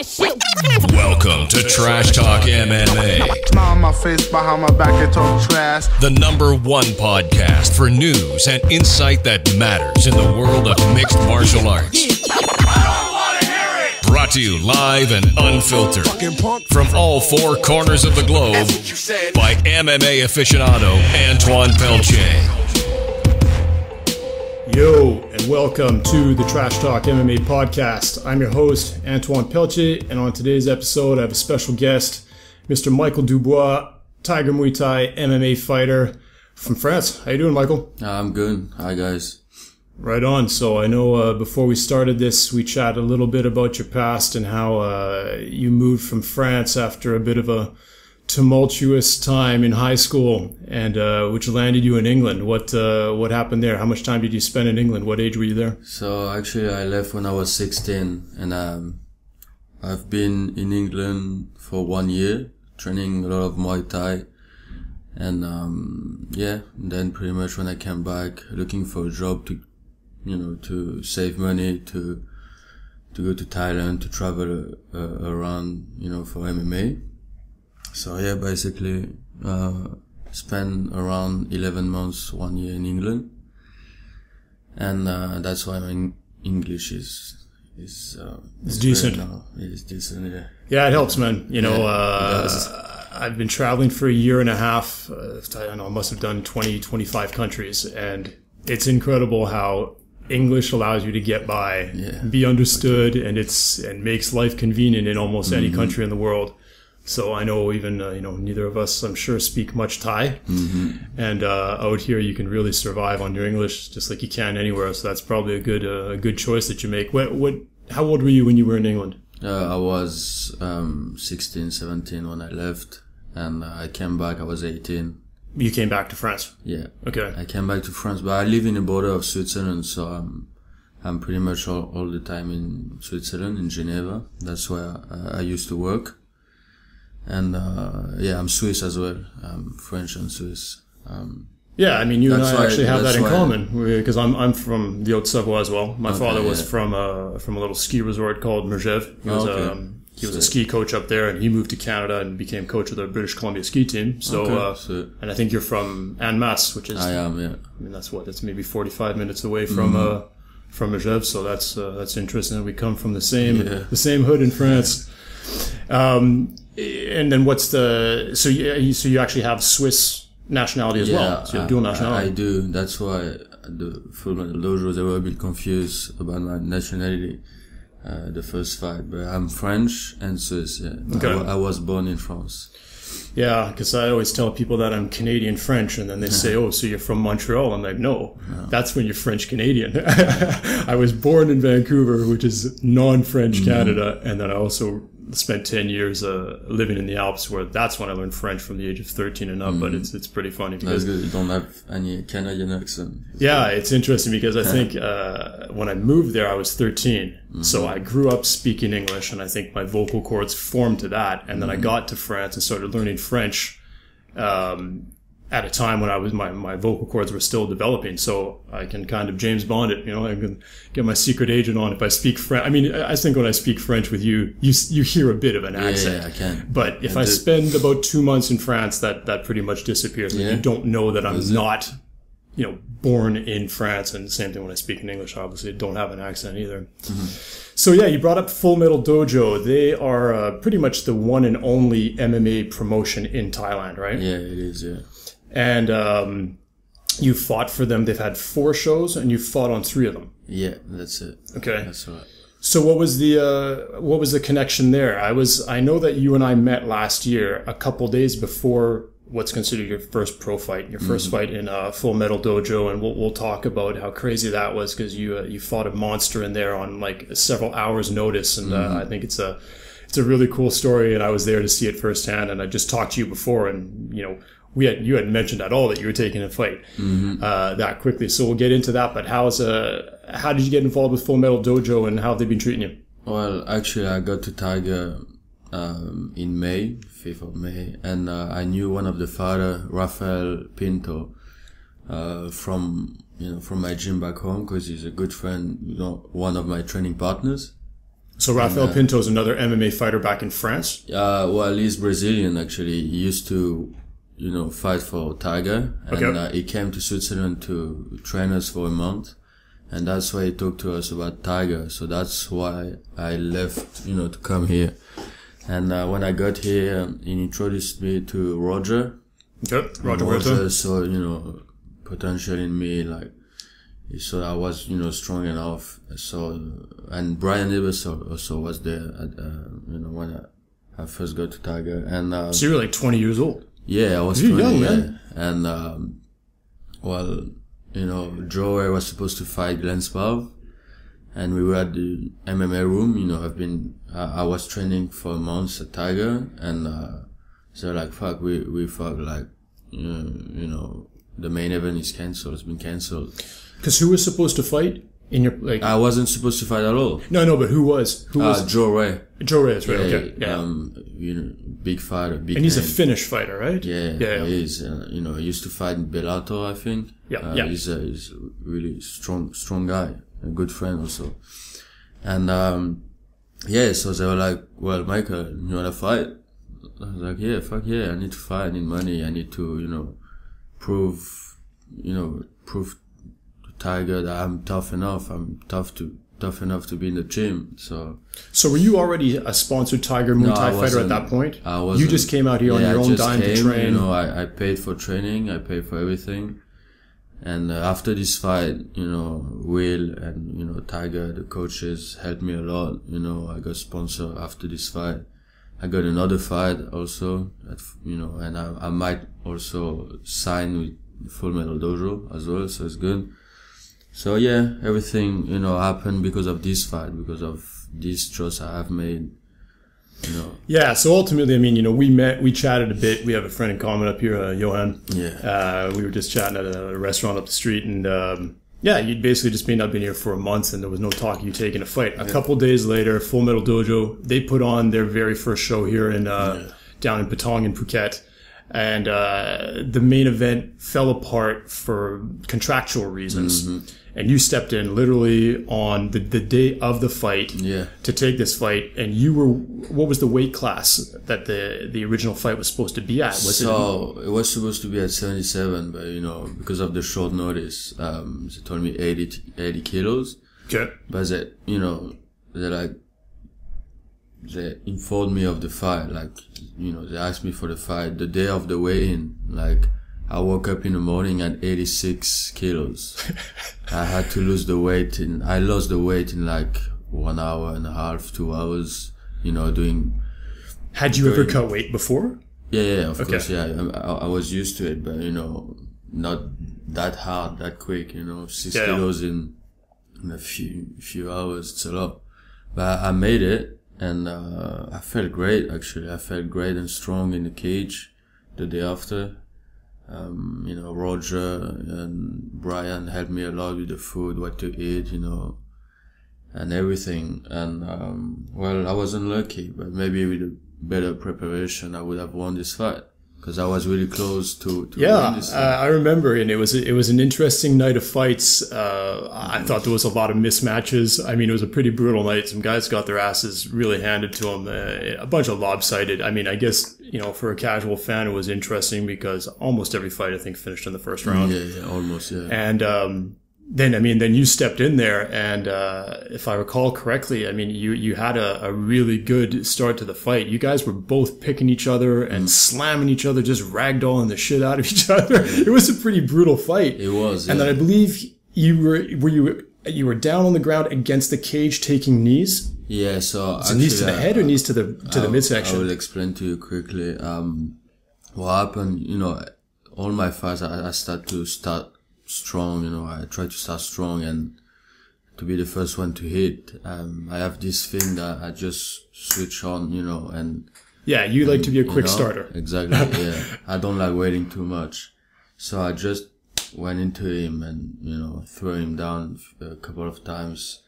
that shit. Welcome to Trash Talk MMA. Smile on my face, behind my back, and talk trash. The #1 podcast for news and insight that matters in the world of mixed martial arts. I don't want to hear it. Brought to you live and unfiltered from all four corners of the globe by MMA aficionado Antoine Pelche. Yo, and welcome to the Trash Talk MMA podcast. I'm your host, Antoine Pelche, and on today's episode, I have a special guest, Mr. Michael Dubois, Tiger Muay Thai MMA fighter from France. How you doing, Michael? I'm good. Hi, guys. Right on. So I know before we started this, we chatted a little bit about your past and how you moved from France after a bit of a tumultuous time in high school, and which landed you in England. What happened there? How much time did you spend in England? What age were you there? So actually, I left when I was 16, and I've been in England for 1 year, training a lot of Muay Thai, and then pretty much when I came back, looking for a job to save money to go to Thailand to travel around, for MMA. So yeah, basically, spent around 11 months, 1 year in England. And, that's why my English is decent. It's decent, yeah. Yeah, it helps, man. I've been traveling for a year and a half. I don't know, I must have done 20, 25 countries. And it's incredible how English allows you to get by, be understood, and makes life convenient in almost any country in the world. So I know even, neither of us, I'm sure, speak much Thai. And out here you can really survive on your English just like you can anywhere. So that's probably a good choice that you make. How old were you when you were in England? I was 16, 17 when I left, and I came back, I was 18. You came back to France? Yeah. Okay. I came back to France, but I live in the border of Switzerland, so I'm pretty much all the time in Switzerland, in Geneva. That's where I used to work. And I'm Swiss as well. I'm French and Swiss. You and I actually have that in common, because I'm from the Haute-Savoie as well. My father was from a little ski resort called Mergev. He was a ski coach up there, and he moved to Canada and became coach of the British Columbia ski team. So, and I think you're from Annemasse, which is I am, yeah. I mean, that's maybe 45 minutes away from Mergev. So that's interesting. We come from the same hood in France. And then so you actually have Swiss nationality as well? So you have dual nationality? I do. That's why the full Metal Dojo, they were a bit confused about my nationality, the first fight. But I'm French and Swiss, yeah. Okay. I was born in France. Yeah, because I always tell people that I'm Canadian French, and then they say, "Oh, so you're from Montreal?" I'm like, "No, that's when you're French Canadian." I was born in Vancouver, which is non-French Canada, and then I also spent 10 years living in the Alps, where that's when I learned French from the age of 13 and up. But it's pretty funny because that's good. You don't have any Canadian accent. Yeah, it's interesting because I think when I moved there, I was 13. So I grew up speaking English, and I think my vocal cords formed to that. And then I got to France and started learning French at a time when my vocal cords were still developing. So I can kind of James Bond it, I can get my secret agent on if I speak French. I mean, I think when I speak French with you hear a bit of an accent. Yeah, I can. But if I spend about 2 months in France, that pretty much disappears. Yeah. You don't know that I'm not, born in France. And the same thing when I speak in English, obviously I don't have an accent either. So yeah, you brought up Full Metal Dojo. They are pretty much the one and only MMA promotion in Thailand, right? Yeah, it is, yeah. And you fought for them. They've had 4 shows, and you fought on 3 of them. Yeah, that's it. Okay. That's right. So what was the connection there? I know that you and I met last year, a couple days before what's considered your first pro fight, your first fight in Full Metal Dojo, and we'll talk about how crazy that was, because you fought a monster in there on like several hours' notice, and I think it's a really cool story, and I was there to see it firsthand, and I just talked to you before, and you hadn't mentioned at all that you were taking a fight that quickly. So we'll get into that. But how did you get involved with Full Metal Dojo, and how have they been treating you? Well, actually, I got to Tiger in May, 5th of May, and I knew one of the father, Rafael Pinto, from my gym back home, because he's a good friend, one of my training partners. So Rafael Pinto is another MMA fighter back in France? Well, he's Brazilian, actually. He used to, fight for Tiger. And he came to Switzerland to train us for a month. And that's why he talked to us about Tiger. So that's why I left, to come here. And when I got here, he introduced me to Roger. Okay, Roger saw, potential in me, like, he saw I was, strong enough. So, and Brian Davis also was there at, when I first got to Tiger. And, so you were like 20 years old? Yeah, I was 20, young, man. And, Joey was supposed to fight Glenn Spav. And we were at the MMA room, I was training for months at Tiger. And, so like, fuck, we fuck, like, the main event is cancelled, it's been cancelled. Because who was supposed to fight in your, like... I wasn't supposed to fight at all. No, but who was? Joe Ray. Joe Ray, that's right, okay. Yeah. Big fighter, big And he's name. a Finnish fighter, right? Yeah. He is. He used to fight in Bellator, I think. Yeah. He's a really strong guy. A good friend also. And, so they were like, well, Michael, you wanna fight? I was like, yeah, fuck yeah, I need to fight, I need money, I need to, prove to Tiger that I'm tough enough, tough enough to be in the gym, so were you already a sponsored Tiger Muay Thai fighter at that point? I wasn't. You just came out here on your own dime to train? I paid for training, I paid for everything. And after this fight, Will and, Tiger, the coaches helped me a lot. I got sponsored after this fight. I got another fight also, and I might also sign with Full Metal Dojo as well, so it's good. So yeah, everything, happened because of this fight, because of this choice I have made. Yeah, so ultimately, we chatted a bit. We have a friend in common up here, Johan. Yeah. We were just chatting at a restaurant up the street, and you'd basically just been here for a month, and there was no talk of you taking a fight. A couple days later, Full Metal Dojo, they put on their very first show here in down in Patong in Phuket. And the main event fell apart for contractual reasons. Mm-hmm. And you stepped in literally on the day of the fight to take this fight. And you were, what was the weight class that the original fight was supposed to be at? It was supposed to be at 77, but because of the short notice, they told me 80 kilos. Okay. But they informed me of the fight, they asked me for the fight the day of the weigh-in. I woke up in the morning at 86 kilos. I had to lose the weight I lost the weight in 1 hour and a half, 2 hours, doing... Had you ever cut weight before? Yeah, of course, yeah. I was used to it, but, not that hard, that quick, 6 kilos in a few hours, it's a lot. But I made it, and I felt great, actually. I felt great and strong in the cage the day after. Roger and Brian helped me a lot with the food, what to eat, and everything. And, I was unlucky, but maybe with a better preparation, I would have won this fight. Because I was really close to win this fight. I remember, and it was an interesting night of fights. I thought there was a lot of mismatches. It was a pretty brutal night. Some guys got their asses really handed to them. A bunch of lopsided. I guess, for a casual fan, it was interesting because almost every fight, I think, finished in the first round. Yeah, almost, yeah. And, then you stepped in there, and if I recall correctly, you had a really good start to the fight. You guys were both picking each other and slamming each other, just ragdolling the shit out of each other. It was a pretty brutal fight. It was, yeah. And then I believe you were down on the ground against the cage taking knees. Yeah, so actually, knees to the head or knees to the midsection? I will explain to you quickly. What happened? All my fights, I start strong, I try to start strong and to be the first one to hit. I have this thing that I just switch on, and... Yeah, you like to be a quick starter. Exactly, yeah. I don't like waiting too much. So I just went into him and, threw him down a couple of times,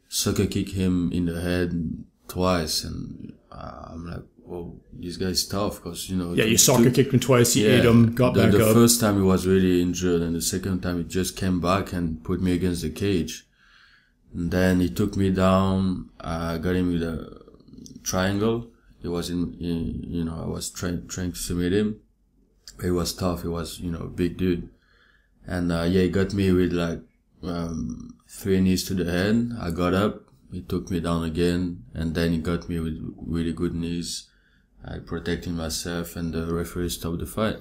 sucker kick him in the head twice, and I'm like, whoa, this guy's tough, because, Yeah, you soccer kicked him twice, he ate him, got back up. The first time he was really injured, and the second time he just came back and put me against the cage. And then he took me down. I got him with a triangle. He was I was trying to submit him. He was tough. He was, a big dude. And, he got me with like, 3 knees to the head. I got up. He took me down again. And then he got me with really good knees. I protected myself, and the referee stopped the fight.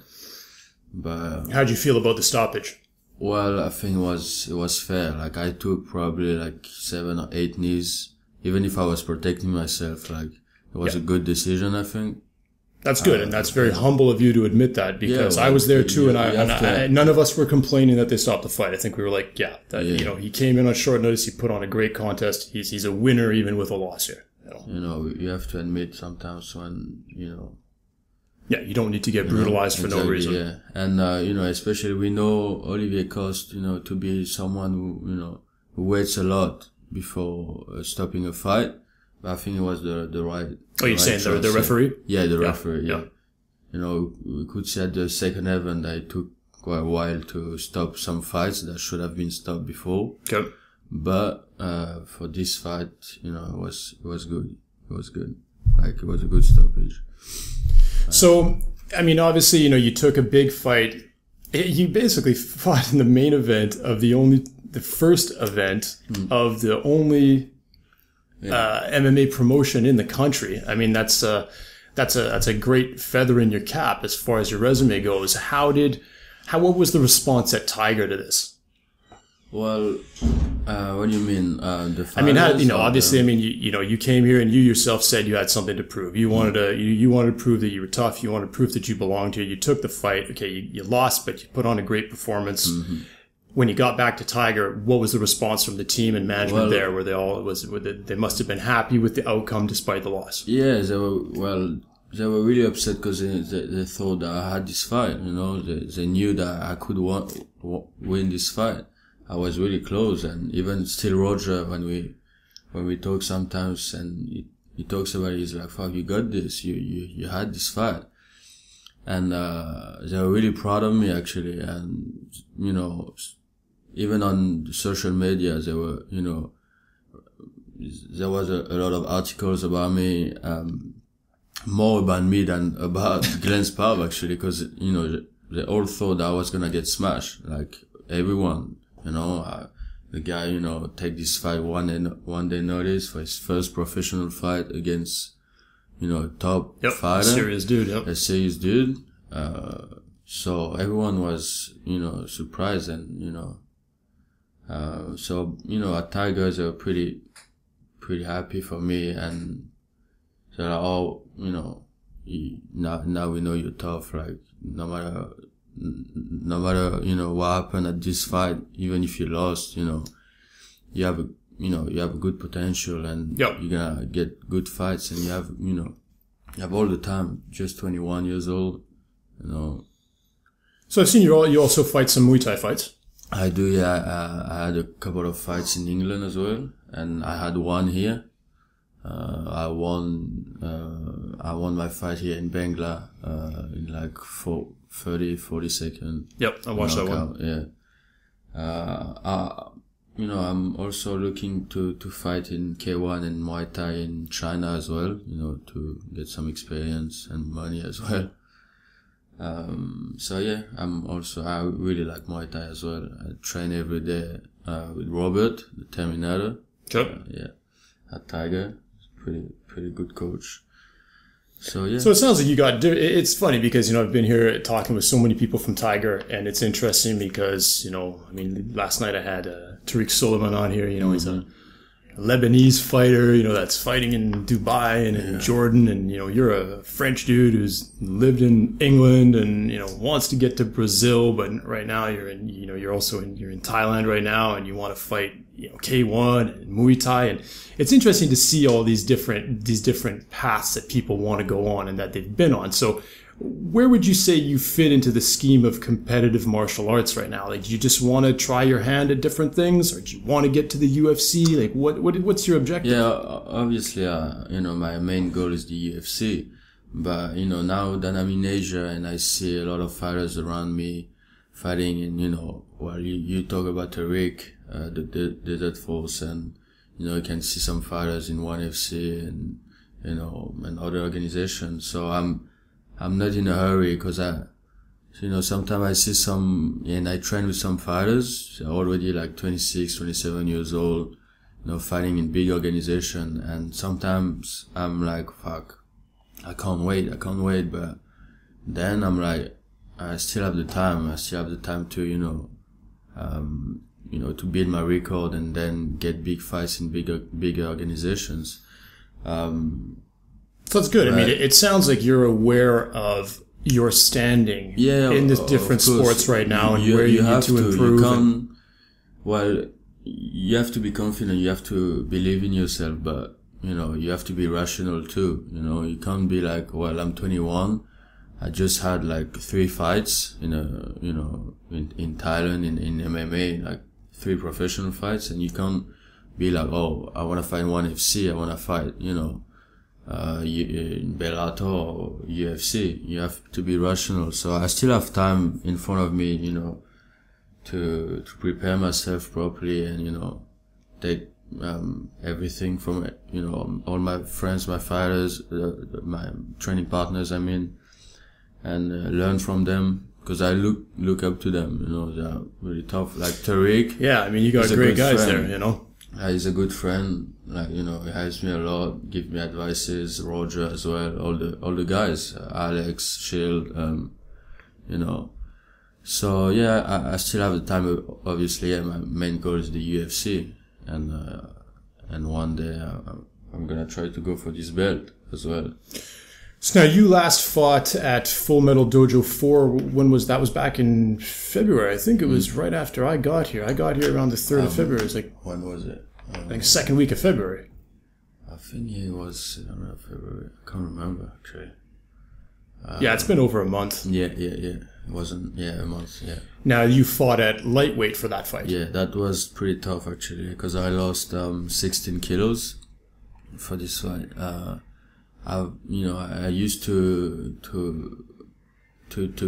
But how'd you feel about the stoppage? Well, I think it was fair. Like, I took probably like 7 or 8 knees. Even if I was protecting myself, like, it was a good decision, I think. That's good, and that's very humble of you to admit that, because I was there too, and none of us were complaining that they stopped the fight. I think we were like, he came in on short notice, he put on a great contest. He's a winner even with a loss here. You have to admit sometimes when, Yeah, you don't need to get brutalized for no reason. Yeah, and, especially we know Olivier Coste, to be someone who waits a lot before stopping a fight. But I think it was the right. Oh, you're saying the referee? Yeah, the referee. Yeah. We could say at the second event that it took quite a while to stop some fights that should have been stopped before. Okay. But for this fight, it was good. It was good. Like, it was a good stoppage. So, I mean, obviously, you took a big fight. You basically fought in the main event of the first event of the only MMA promotion in the country. I mean, that's a great feather in your cap as far as your resume goes. What was the response at Tiger to this? Well, what do you mean? The I mean, obviously, you came here and you yourself said you had something to prove. You wanted to prove that you were tough. You wanted to prove that you belonged here. You took the fight. Okay, you lost, but you put on a great performance. Mm-hmm. When you got back to Tiger, what was the response from the team and management there? Were they must have been happy with the outcome despite the loss? Yeah, they were really upset because they thought that I had this fight. They knew that I could win this fight. I was really close, and even still Roger, when we talk sometimes, and he talks about it, he's like, "Fuck, you got this. You had this fight." And they were really proud of me, actually. And even on social media, there were, there was a lot of articles about me, more about me than about Glenn Sparb, actually, because, they all thought I was gonna get smashed, like everyone, the guy, take this fight one day notice for his first professional fight against, top fighter. Serious dude, yep. A serious dude. So everyone was, surprised, and, at Tigers, they were pretty happy for me, and they're like, oh, now we know you're tough, like, no matter, what happened at this fight, even if you lost, you have a good potential, and you're gonna get good fights, and you have all the time, just 21 years old, So I've seen you also fight some Muay Thai fights. I do, yeah. I had a couple of fights in England as well, and I had one here. I won my fight here in Bangla, in like 40 seconds. Yep, I watched that one. Yeah. I'm also looking to fight in K1 and Muay Thai in China as well, to get some experience and money as well. I really like Muay Thai as well. I train every day, with Robert, the Terminator. Sure. At Tiger. Pretty good coach. So, yeah. So it sounds like it's funny because, I've been here talking with so many people from Tiger, and it's interesting because, last night I had Tariq Suleiman on here, he's a Lebanese fighter, that's fighting in Dubai and in Jordan, and you're a French dude who's lived in England and wants to get to Brazil, but right now you're in you're in Thailand right now, and you want to fight K1 and Muay Thai, and it's interesting to see all these different paths that people want to go on and that they've been on. So where would you say you fit into the scheme of competitive martial arts right now? Like, do you just want to try your hand at different things, or do you want to get to the UFC? Like, what's your objective? Yeah, obviously, my main goal is the UFC. But, now that I'm in Asia and I see a lot of fighters around me fighting in, you talk about Tariq, the Desert Force, and you can see some fighters in ONE FC and, and other organizations. So I'm not in a hurry because sometimes I see some, and I train with some fighters, they're already like 26, 27 years old, fighting in big organization. And sometimes I'm like, fuck, I can't wait. But then I'm like, I still have the time to, to build my record and then get big fights in bigger organizations. So that's good. I mean, it sounds like you're aware of your standing in the different sports right now and where you need to improve. You have to be confident. You have to believe in yourself, but you have to be rational too. You can't be like, well, I'm 21. I just had like 3 fights in Thailand in MMA, like 3 professional fights, and you can't be like, oh, I want to fight ONE FC, I want to fight, in Bellator or UFC. You have to be rational. So I still have time in front of me, to prepare myself properly and, take, everything from, all my friends, my fighters, my training partners, and learn from them. Because I look up to them, they're really tough. Like Tariq. Yeah, I mean, you got great guys there, He's a good friend. Like, he helps me a lot, give me advices. Roger as well, all the guys, Alex, Shield, So yeah, I still have the time. Obviously, my main goal is the UFC, and one day I'm gonna try to go for this belt as well. So now you last fought at Full Metal Dojo 4. When was that? Was back in February. I think it was right after I got here. I got here around the 3rd of February. It was like, when was it? Like second week of February. I think it was February. I can't remember actually. Yeah, it's been over a month. Yeah. It wasn't. Yeah, a month. Yeah. Now you fought at lightweight for that fight. Yeah, that was pretty tough actually because I lost 16 kilos for this fight. I used to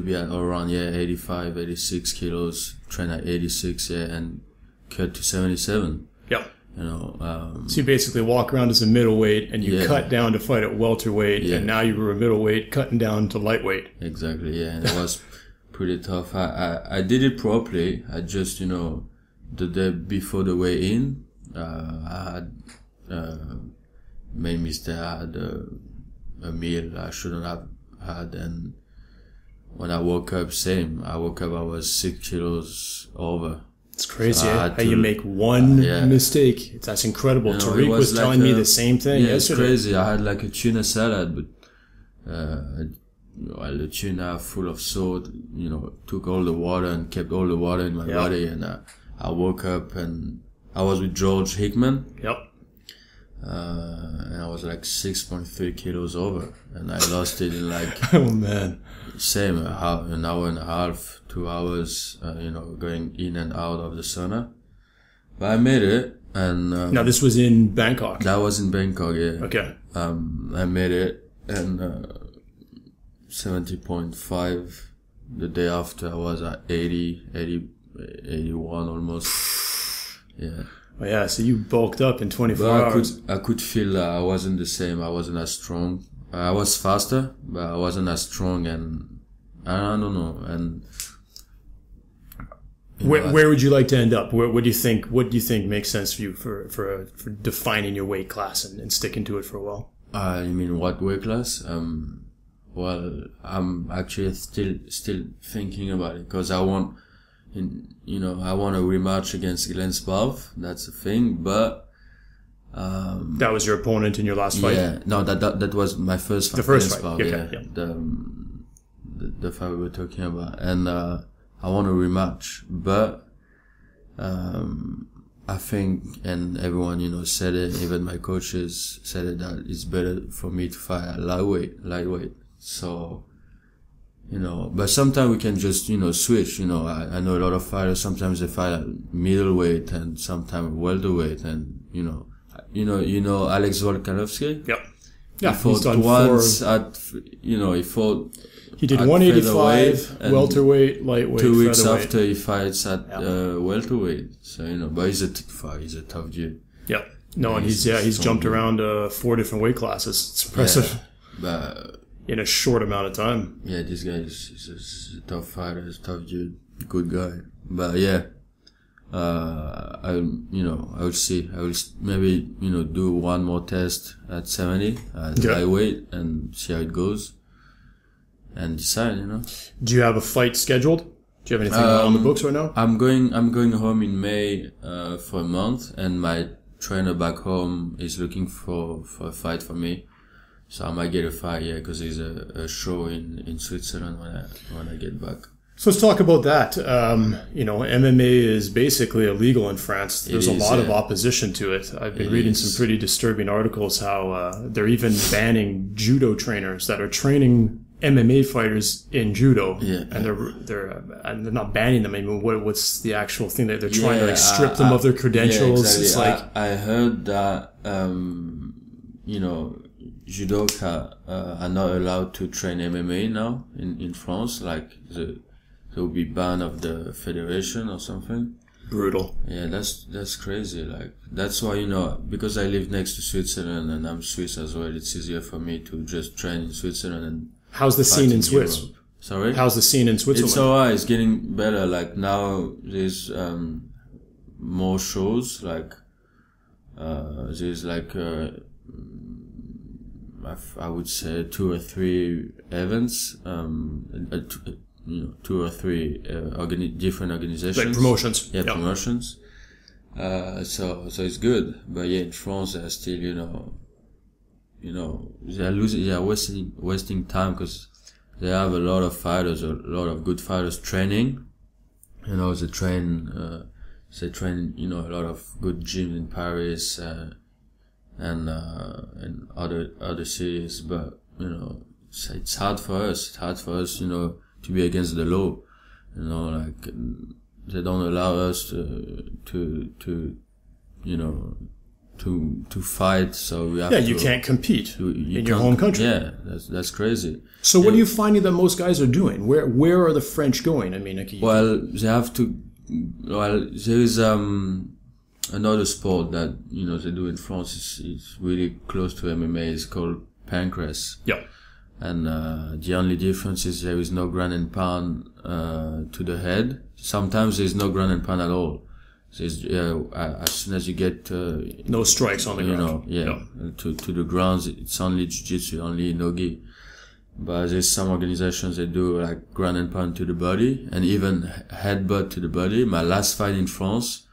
be at around 85, 86 kilos, train at 86, and cut to 77. Yeah. So you basically walk around as a middleweight and you cut down to fight at welterweight, and now you were a middleweight cutting down to lightweight. Exactly, yeah. And it was pretty tough. I did it properly. I just, the day before the weigh-in, I had made mistake. I had a meal I shouldn't have had, and when I woke up, I was 6 kilos over. It's crazy how you make one mistake. That's incredible. Tariq was telling me the same thing yesterday. It's crazy. I had like a tuna salad, but the tuna full of salt, took all the water and kept all the water in my body, and I woke up and I was with George Hickman. Yep. And I was like 6.3 kilos over, and I lost it in like oh man, same an hour and a half, 2 hours, going in and out of the sauna. But I made it, and now this was in Bangkok. That was in Bangkok, yeah. Okay. I made it, and 70.5. The day after, I was at 81 almost. Yeah. Oh yeah, so you bulked up in 24 hours. I could feel I wasn't the same. I wasn't as strong. I was faster, but I wasn't as strong, and I don't know. And where would you like to end up? What do you think? What do you think makes sense for you for defining your weight class and sticking to it for a while? You mean what weight class? Well, I'm actually still thinking about it because I want. I want a rematch against Glenn Sparv. That's the thing, but that was your opponent in your last fight. Yeah, no, that was my first fight. The first fight, Sparv, yeah. The fight we were talking about, and I want a rematch, but I think, and everyone said it, even my coaches said it, that it's better for me to fight at lightweight. So. But sometimes we can just, switch, I know a lot of fighters, sometimes they fight at middleweight and sometimes welterweight, and, Alex Volkanovski? Yep. Yeah, he fought once he did 185, welterweight, lightweight, 2 weeks featherweight. After he fights at welterweight. So, but he's a tough dude. Yep. No, and he's jumped around 4 different weight classes. It's impressive. Yeah, but in a short amount of time. Yeah, this guy is a tough fighter, he's a tough dude, good guy. But yeah, I will see. I will maybe, do one more test at 70 at lightweight and see how it goes and decide, Do you have a fight scheduled? Do you have anything on the books right now? I'm going home in May, for a month, and my trainer back home is looking for a fight for me. So I might get a fight, because there's a show in Switzerland when I get back. So let's talk about that. MMA is basically illegal in France. There's a lot of opposition to it. I've been reading some pretty disturbing articles how they're even banning judo trainers that are training MMA fighters in judo. Yeah, and they're not banning them. I mean, what's the actual thing that they're trying to strip them of their credentials? Yeah, exactly. It's like I heard that judoka are not allowed to train MMA now in France. Like they will be banned of the federation or something. Brutal. Yeah, that's crazy. Like that's why because I live next to Switzerland and I'm Swiss as well. It's easier for me to just train in Switzerland. And how's the scene in Swiss? Europe. Sorry? How's the scene in Switzerland? It's alright. It's getting better. Like now there's more shows. Like there's like I would say 2 or 3 events. 2 or 3 different organizations. Like promotions. Yeah, promotions. So it's good. But yeah, in France they're still, they're wasting time because they have a lot of fighters, a lot of good fighters training. They train, a lot of good gyms in Paris, and other cities. But, it's hard for us. It's hard for us, to be against the law. They don't allow us to fight, so we have to... Yeah, you can't compete in your home country. Yeah, that's crazy. So what are you finding that most guys are doing? Where are the French going? I mean, they have to... Well, there is another sport that, they do in France. It's really close to MMA. It's called pancrase. Yeah. And the only difference is there is no ground and pound to the head. Sometimes there's no ground and pound at all. There's, as soon as you get no strikes on the ground. To the ground, it's only jiu-jitsu, only nogi. But there's some organizations that do like ground and pound to the body and even headbutt to the body. My last fight in France,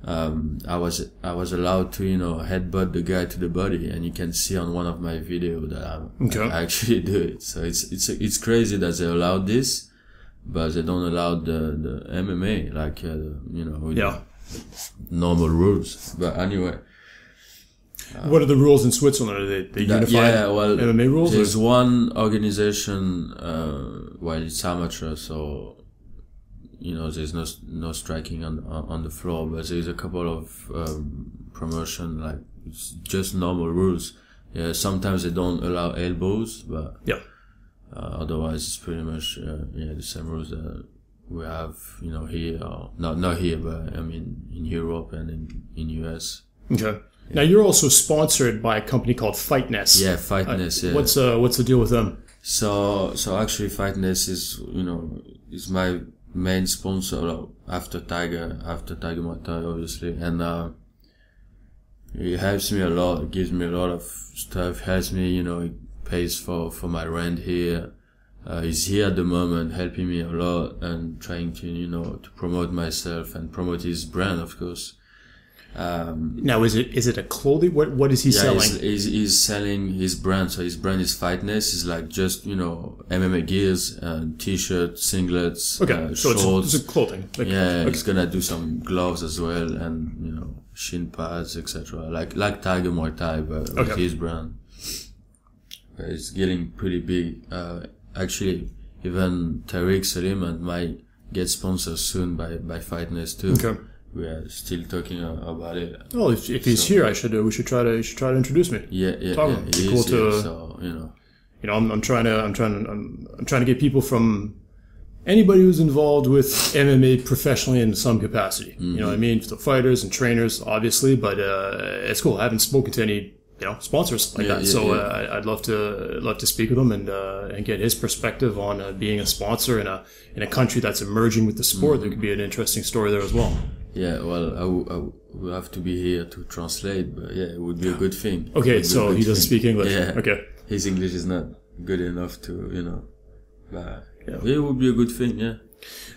I was allowed to, headbutt the guy to the body, and you can see on one of my videos that I actually do it. So it's crazy that they allowed this, but they don't allow the MMA, like, normal rules. But anyway. What are the rules in Switzerland? Are they unified MMA rules? There's one organization, it's amateur, so, there's no striking on the floor, but there's a couple of promotion, like, it's just normal rules. Yeah, sometimes they don't allow elbows, but otherwise it's pretty much the same rules that we have, here, or not here, but I mean in Europe and in US. Okay. Now you're also sponsored by a company called Fightness. Yeah, Fightness. Yeah. What's the deal with them? So actually, Fightness is my main sponsor after Tiger Muay Thai, obviously, and it helps me a lot. It gives me a lot of stuff. Helps me, it pays for my rent here. He's here at the moment, helping me a lot and trying to to promote myself and promote his brand, of course. Now, is it a clothing? What is he selling? He's selling his brand. So his brand is Fightness. It's like just MMA gears and t-shirts, singlets, so shorts. it's a clothing. He's gonna do some gloves as well, and shin pads, etc. Like Tiger Muay Thai, but with his brand. But it's getting pretty big. Actually, even Tariq Suleiman might get sponsored soon by Fightness too. Okay. We are still talking about it. Oh, if he's here, we should try to introduce me. Yeah. He is cool here, so I'm trying to get people from anybody who's involved with MMA professionally in some capacity. You know what I mean? So fighters and trainers, obviously, but it's cool. I haven't spoken to any sponsors like that. So I'd love to speak with him and get his perspective on being a sponsor in a country that's emerging with the sport. There could be an interesting story there as well. Yeah, well, I will have to be here to translate, but yeah, it would be a good thing. Okay, so he doesn't speak English. Yeah. Okay. His English is not good enough to, but it would be a good thing, yeah.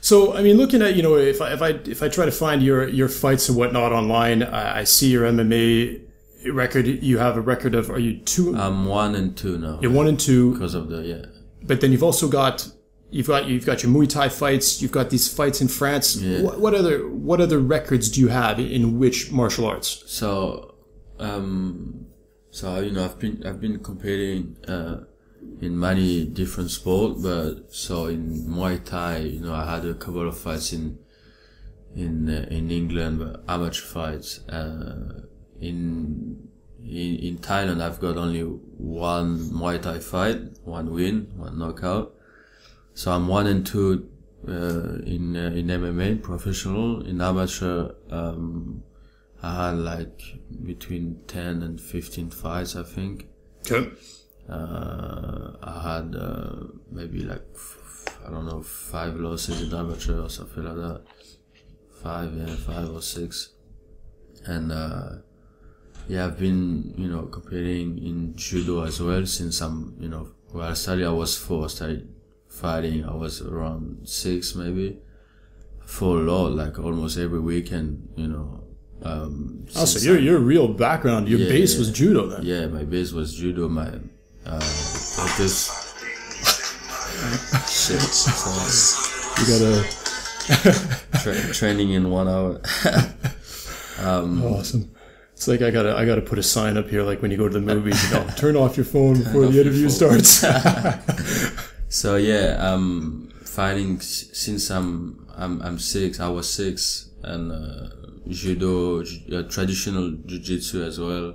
So, I mean, looking at, if I try to find your fights and whatnot online, I see your MMA record. You have a record of, are you 2? I'm 1-2 now. You're 1-2. Because of the, But then you've also got, you've got your Muay Thai fights. You've got these fights in France. Yeah. What other records do you have in which martial arts? So, I've been competing, in many different sports, but so in Muay Thai, I had a couple of fights in England, but amateur fights. In Thailand, I've got only one Muay Thai fight, one win, one knockout. So I'm 1-2 in MMA, professional. In amateur, I had like between 10 and 15 fights, I think. Okay. I had maybe like 5 losses in amateur or something like that. 5 or 6. And I've been competing in judo as well since I'm I was 4. I started fighting. I was around 6 maybe. For a lot, like almost every weekend. So your real background, your base was judo then. Yeah, my base was judo. My this shit. So You gotta training in 1 hour. Awesome. It's like I gotta put a sign up here, like when you go to the movies, turn off your phone before the interview starts. So fighting since I'm 6. I was 6, and judo, traditional jiu-jitsu as well.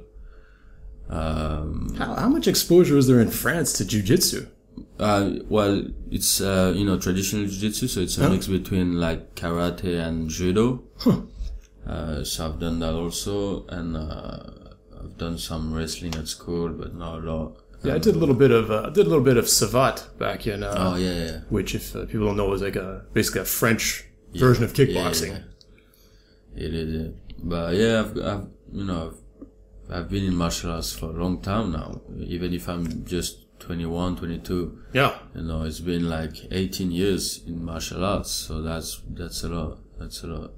How much exposure is there in France to jiu-jitsu? Well, it's traditional jiu-jitsu, so it's a mix between like karate and judo. So I've done that also, and I've done some wrestling at school, but not a lot. Yeah, I did a little bit of savat back in. Which, if people don't know, is like basically a French version of kickboxing. Yeah. It is, yeah. But I've been in martial arts for a long time now, even if I'm just 21, 22. Yeah. It's been like 18 years in martial arts, so that's a lot. That's a lot.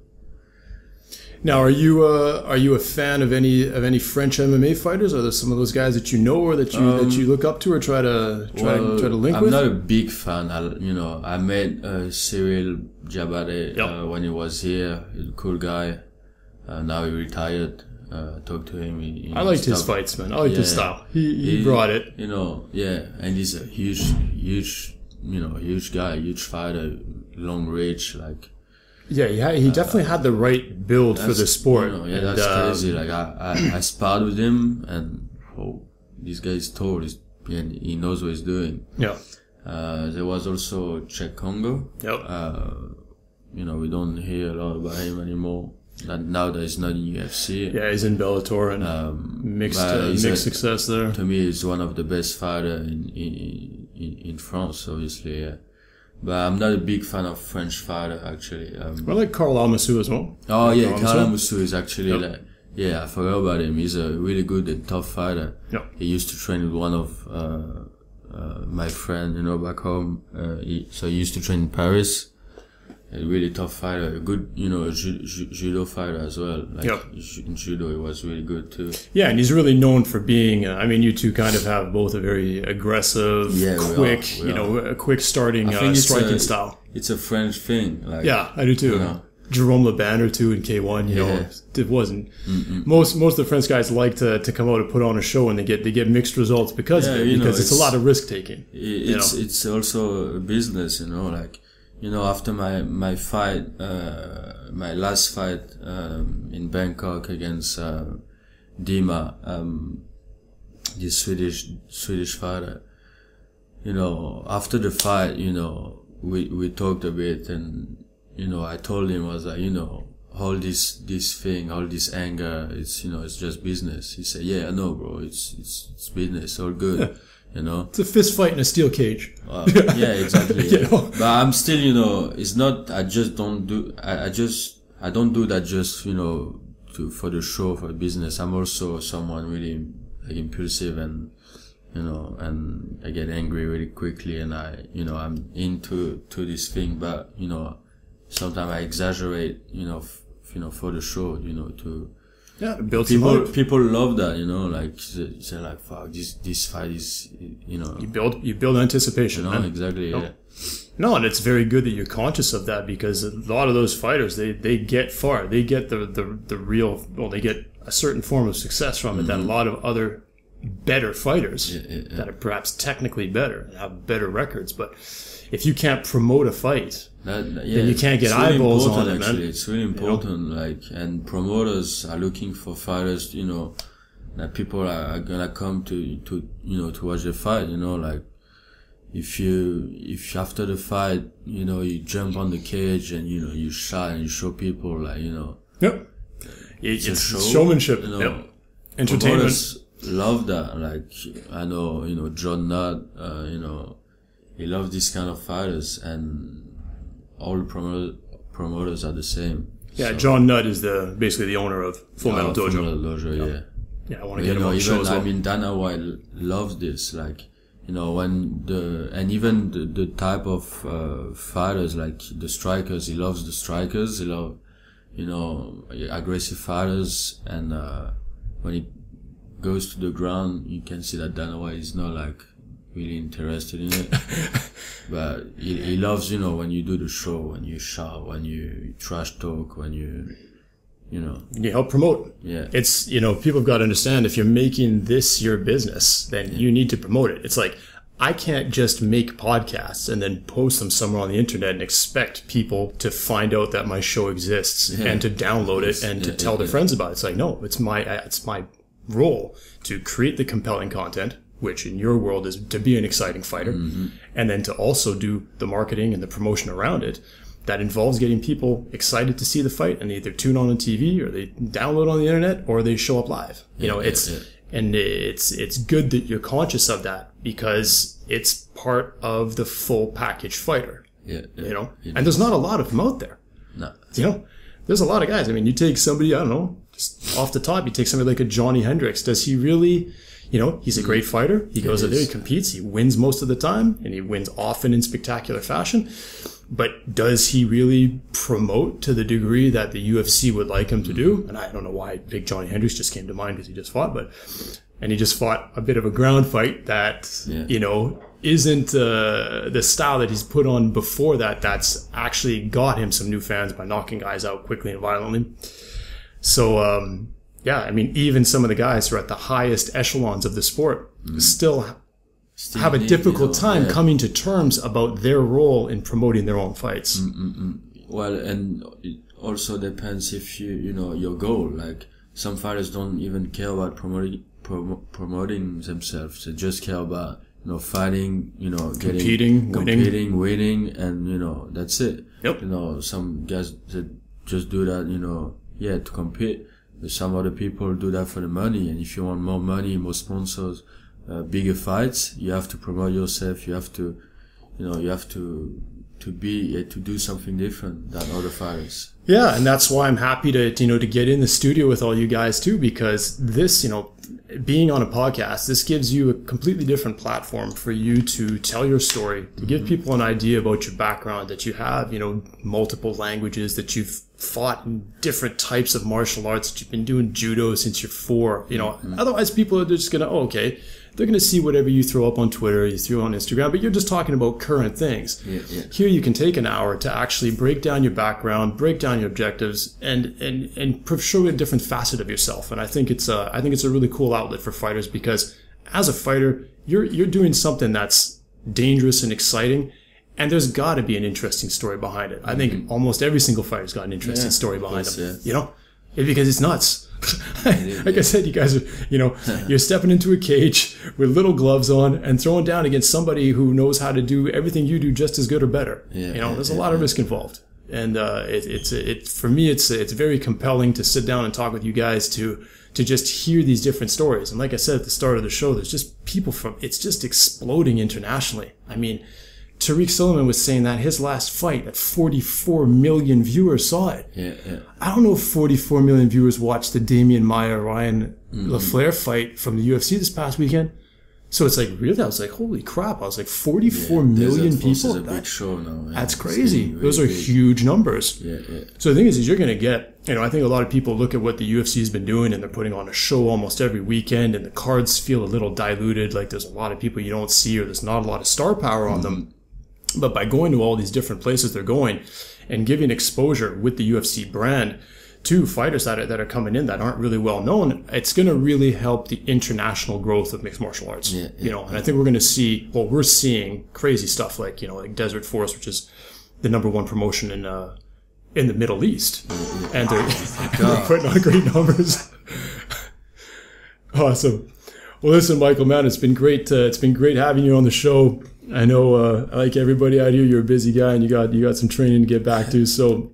Now, are you a fan of any French MMA fighters? Are there some of those guys that you know or that you look up to or try to link with? I'm not a big fan. I met Cyril Diabate when he was here. He's a cool guy. Now he retired. Talked to him. I liked his fights, man. I liked his style. He brought it. And he's a huge guy, huge fighter, long reach, like. Yeah, he definitely had the right build for the sport. That's crazy. Like I sparred with him, and this guy is tall. He knows what he's doing. Yeah. There was also Czech Congo. Yep. We don't hear a lot about him anymore. Now that he's not in UFC. Yeah, he's in Bellator and mixed success there. To me, he's one of the best fighters in France, obviously. Yeah. But I'm not a big fan of French fighter, actually. I like Carl Almasu as well. Oh, yeah, Carl Almasu is actually I forgot about him. He's a really good and tough fighter. Yep. He used to train with one of my friend, back home. So he used to train in Paris. A really tough fighter, a good, judo fighter as well. Like in judo, he was really good too. Yeah, and he's really known for being. You two kind of have both a very aggressive, quick, a quick starting striking style. It's a French thing. Like, yeah, I do too. Jerome Lebander too in K1. It wasn't. Most of the French guys like to come out and put on a show, and they get mixed results because of it, because it's a lot of risk taking. It's also a business, after my fight, my last fight in Bangkok against Dima, this Swedish fighter, after the fight, we talked a bit, and you know, I told him, I was like, you know, all this thing, all this anger, it's, you know, it's just business. He said, yeah, I know, bro, it's business, all good. Yeah. You know, it's a fist fight in a steel cage. Yeah, exactly. Yeah. You know? But I'm still, you know, it's not. I don't do that just, you know, for the show, for business. I'm also someone really like impulsive, and you know, and I get angry really quickly, and I'm into this thing, but you know, sometimes I exaggerate, you know, for the show, you know, to. Yeah, build people love that, you know, like say like, fuck, this fight is, you know, you build anticipation, you know, man. exactly. No. Yeah. No, and it's very good that you're conscious of that, because a lot of those fighters, they get far, they get the real, well, they get a certain form of success from it that a lot of other better fighters that are perhaps technically better and have better records, but if you can't promote a fight, then you can't get eyeballs on it, man. It's really important, you know? Like, and promoters are looking for fighters, you know, that people are gonna come to you know, to watch the fight, you know, like, if after the fight, you know, you jump on the cage and, you know, you shout and you show people, like, you know. Yep. It's showmanship, you know. Yep. Entertainment. Promoters love that. Like, I know, you know, John Nutt, you know, he loves these kind of fighters, and all promoters are the same. Yeah, so. John Nutt is basically the owner of Full Metal Dojo. Full Metal Dojo, yeah. Yeah, I want to get him on the show as well. I mean, Dana White loves this, like, you know, even the type of fighters, like the strikers, he loves the strikers, he loves, you know, aggressive fighters, and when he goes to the ground, you can see that Dana White is not like really interested in it. But he loves, you know, when you do the show, when you shout, when you trash talk, when you know. You help promote. Yeah. It's, you know, people have got to understand, if you're making this your business, then you need to promote it. It's like, I can't just make podcasts and then post them somewhere on the internet and expect people to find out that my show exists and to download it and to tell their friends about it. It's like, no, it's my role to create the compelling content, which in your world is to be an exciting fighter, and then to also do the marketing and the promotion around it that involves getting people excited to see the fight, and they either tune on TV or they download on the internet or they show up live. You know, and it's good that you're conscious of that, because it's part of the full package fighter. You know, and there's not a lot of them out there. No. You know, there's a lot of guys. I mean, you take somebody, I don't know, just off the top, you take somebody like a Johnny Hendricks. Does he really, you know, he's a great fighter. He goes out there, he competes, he wins most of the time, and he wins often in spectacular fashion. But does he really promote to the degree that the UFC would like him to do? And I don't know why Big Johnny Hendricks just came to mind, because he just fought, and he just fought a bit of a ground fight that, you know, isn't the style that he's put on before that, that's actually got him some new fans by knocking guys out quickly and violently. So, yeah, I mean, even some of the guys who are at the highest echelons of the sport still have a difficult time coming to terms about their role in promoting their own fights. Well, and it also depends if you know, your goal. Like, some fighters don't even care about promoting themselves. They just care about, you know, fighting, you know, competing, winning, and, you know, that's it. Yep. You know, some guys that just do that, you know, to compete. Some other people do that for the money, and if you want more money, more sponsors, bigger fights, you have to promote yourself. You have to, you know, to do something different than other fighters. Yeah, and that's why I'm happy to get in the studio with all you guys too, because this, you know, being on a podcast, this gives you a completely different platform for you to tell your story, to give people an idea about your background, that you have, you know, multiple languages, that you've fought in different types of martial arts, that you've been doing judo since you're 4, you know. Otherwise people are just gonna, they're going to see whatever you throw up on Twitter, you throw on Instagram, but you're just talking about current things. Here you can take an hour to actually break down your background, break down your objectives, and show a different facet of yourself. And I think it's a really cool outlet for fighters, because as a fighter, you're doing something that's dangerous and exciting, and there's got to be an interesting story behind it. I think almost every single fighter's got an interesting story behind them. You know, because it's nuts. Like I said, you guys are, you're stepping into a cage with little gloves on and throwing down against somebody who knows how to do everything you do just as good or better. There's a lot of risk involved. And for me, it's very compelling to sit down and talk with you guys to just hear these different stories. And like I said at the start of the show, there's just people it's just exploding internationally. I mean, Tariq Silliman was saying that his last fight, that 44 million viewers saw it. I don't know if 44 million viewers watched the Damian Maia Ryan LaFleur fight from the UFC this past weekend. So it's like, really? I was like, holy crap. I was like, 44 million people? A big show now. That's crazy. Those are huge numbers. So the thing is you're going to get, I think a lot of people look at what the UFC has been doing and they're putting on a show almost every weekend and the cards feel a little diluted. Like there's a lot of people you don't see or there's not a lot of star power on them. But by going to all these different places they're going and giving exposure with the UFC brand to fighters that are coming in that aren't really well known, it's going to really help the international growth of mixed martial arts. And I think we're going to see, we're seeing crazy stuff like, like Desert Force, which is the #1 promotion in the Middle East. And they're putting on great numbers. Awesome. Well, listen, Michael, man, it's been great having you on the show. I know, like everybody out here, you're a busy guy and you got some training to get back to. So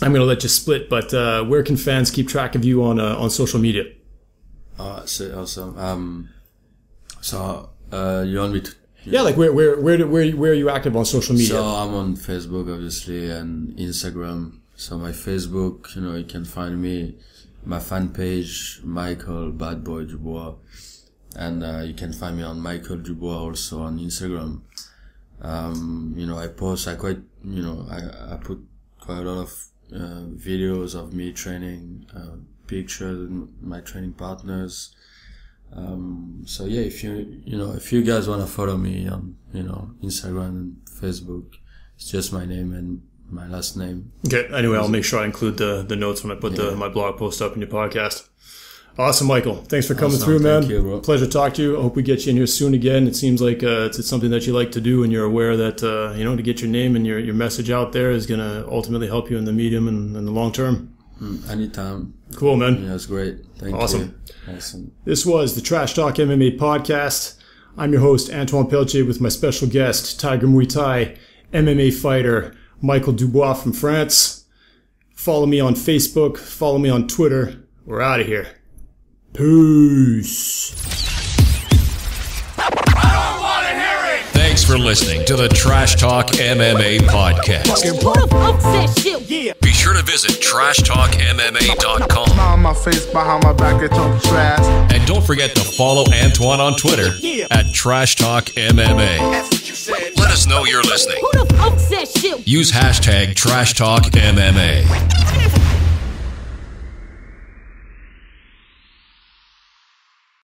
I'm going to let you split, but where can fans keep track of you on social media? So awesome. You want me to? Like where are you active on social media? So I'm on Facebook, obviously, and Instagram. So my Facebook, you can find me, my fan page, Michael Bad Boy Dubois. And you can find me on Michael Dubois also on Instagram. I post, I put quite a lot of videos of me training, pictures, my training partners. So yeah, if you guys want to follow me on, Instagram and Facebook, it's just my name and my last name. Okay. Anyway, I'll make sure I include the notes when I put my blog post up in your podcast. Awesome, Michael. Thanks for coming through, man. Thank you, bro. Pleasure to talk to you. I hope we get you in here soon again. It seems like it's something that you like to do, and you're aware that to get your name and your message out there is going to ultimately help you in the medium and in the long term. Anytime. Cool, man. Yeah, it's great. Thank you. Awesome. This was the Trash Talk MMA podcast. I'm your host, Antoine Peltier, with my special guest, Tiger Muay Thai MMA fighter Michael Dubois from France. Follow me on Facebook. Follow me on Twitter. We're out of here. Peace. I don't want to hear it. Thanks for listening to the Trash Talk MMA podcast. Be sure to visit trashtalkmma.com. Smile on my face, behind my back, they talk trash. And don't forget to follow Antoine on Twitter at Trash Talk MMA. Let us know you're listening. Use hashtag Trash Talk MMA.